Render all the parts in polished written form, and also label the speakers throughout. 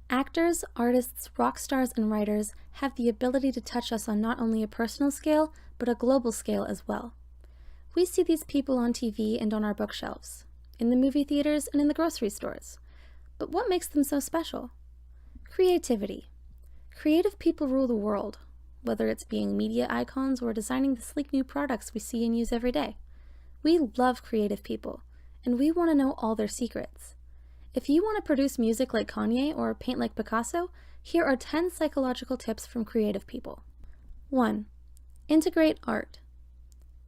Speaker 1: Actors, artists, rock stars, and writers have the ability to touch us on not only a personal scale, but a global scale as well. We see these people on TV and on our bookshelves, in the movie theaters and in the grocery stores. But what makes them so special? Creativity. Creative people rule the world, whether it's being media icons or designing the sleek new products we see and use every day. We love creative people, and we want to know all their secrets. If you want to produce music like Kanye or paint like Picasso, here are 10 psychological tips from creative people. 1. Integrate art.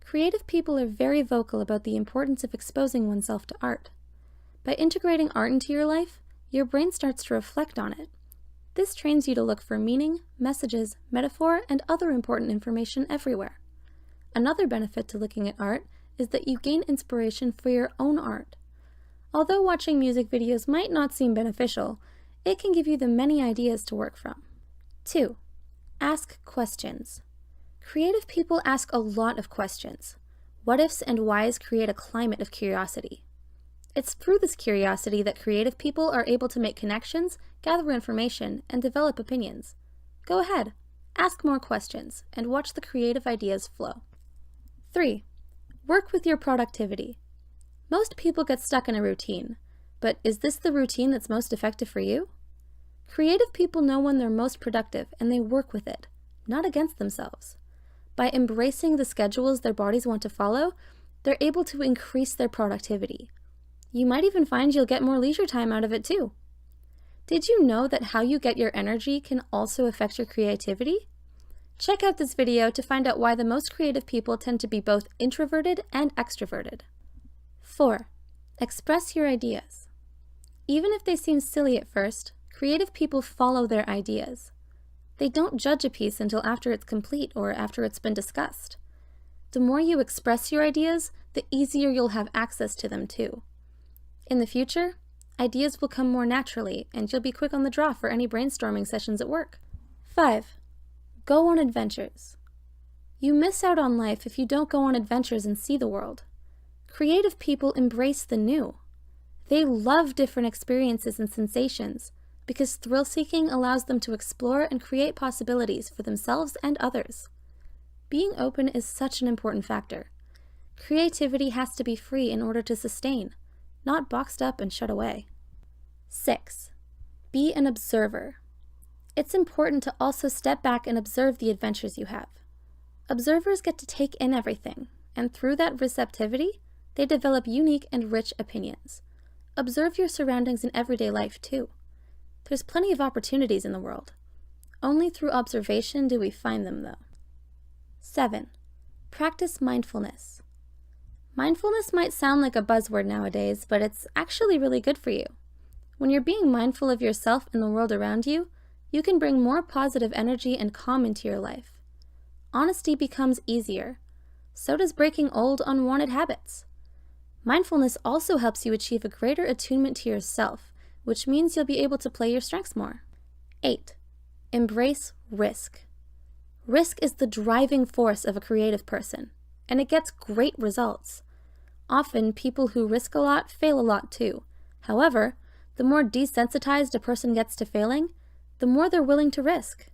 Speaker 1: Creative people are very vocal about the importance of exposing oneself to art. By integrating art into your life, your brain starts to reflect on it. This trains you to look for meaning, messages, metaphor, and other important information everywhere. Another benefit to looking at art is that you gain inspiration for your own art. Although watching music videos might not seem beneficial, it can give you the many ideas to work from. 2. Ask questions. Creative people ask a lot of questions. What-ifs and whys create a climate of curiosity. It's through this curiosity that creative people are able to make connections, gather information, and develop opinions. Go ahead, ask more questions, and watch the creative ideas flow. 3. Work with your productivity. Most people get stuck in a routine, but is this the routine that's most effective for you? Creative people know when they're most productive and they work with it, not against themselves. By embracing the schedules their bodies want to follow, they're able to increase their productivity. You might even find you'll get more leisure time out of it too. Did you know that how you get your energy can also affect your creativity? Check out this video to find out why the most creative people tend to be both introverted and extroverted. 4. Express your ideas. Even if they seem silly at first, creative people follow their ideas. They don't judge a piece until after it's complete or after it's been discussed. The more you express your ideas, the easier you'll have access to them too. In the future, ideas will come more naturally and you'll be quick on the draw for any brainstorming sessions at work. 5. Go on adventures. You miss out on life if you don't go on adventures and see the world. Creative people embrace the new. They love different experiences and sensations because thrill-seeking allows them to explore and create possibilities for themselves and others. Being open is such an important factor. Creativity has to be free in order to sustain, not boxed up and shut away. 6. Be an observer. It's important to also step back and observe the adventures you have. Observers get to take in everything, and through that receptivity, they develop unique and rich opinions. Observe your surroundings in everyday life too. There's plenty of opportunities in the world. Only through observation do we find them though. 7. Practice mindfulness. Mindfulness might sound like a buzzword nowadays, but it's actually really good for you. When you're being mindful of yourself and the world around you, you can bring more positive energy and calm into your life. Honesty becomes easier. So does breaking old, unwanted habits. Mindfulness also helps you achieve a greater attunement to yourself, which means you'll be able to play your strengths more. 8. Embrace risk. Risk is the driving force of a creative person, and it gets great results. Often, people who risk a lot fail a lot too. However, the more desensitized a person gets to failing, the more they're willing to risk.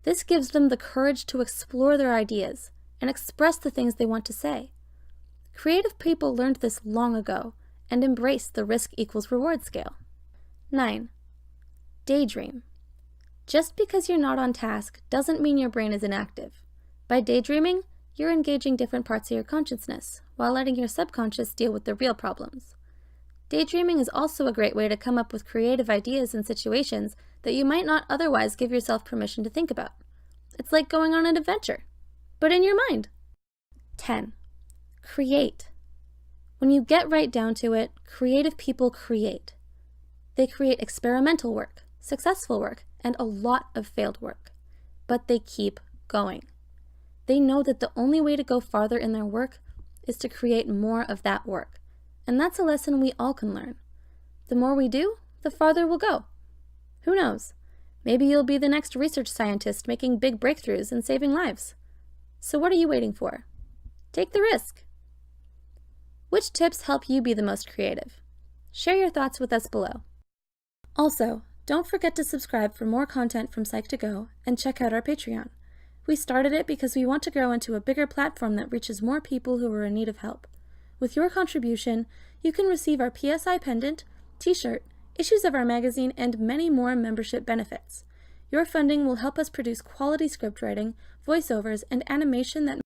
Speaker 1: This gives them the courage to explore their ideas and express the things they want to say. Creative people learned this long ago and embraced the risk equals reward scale. 9. Daydream. Just because you're not on task doesn't mean your brain is inactive. By daydreaming, you're engaging different parts of your consciousness while letting your subconscious deal with the real problems. Daydreaming is also a great way to come up with creative ideas and situations that you might not otherwise give yourself permission to think about. It's like going on an adventure, but in your mind. 10. Create. When you get right down to it, creative people create. They create experimental work, successful work, and a lot of failed work. But they keep going. They know that the only way to go farther in their work is to create more of that work. And that's a lesson we all can learn. The more we do, the farther we'll go. Who knows? Maybe you'll be the next research scientist making big breakthroughs and saving lives. So what are you waiting for? Take the risk. Which tips help you be the most creative? Share your thoughts with us below. Also, Don't forget to subscribe for more content from Psych2Go and check out our Patreon. We started it because we want to grow into a bigger platform that reaches more people who are in need of help. With your contribution, you can receive our PSI pendant, t-shirt, issues of our magazine, and many more membership benefits. Your funding will help us produce quality script writing, voiceovers, and animation that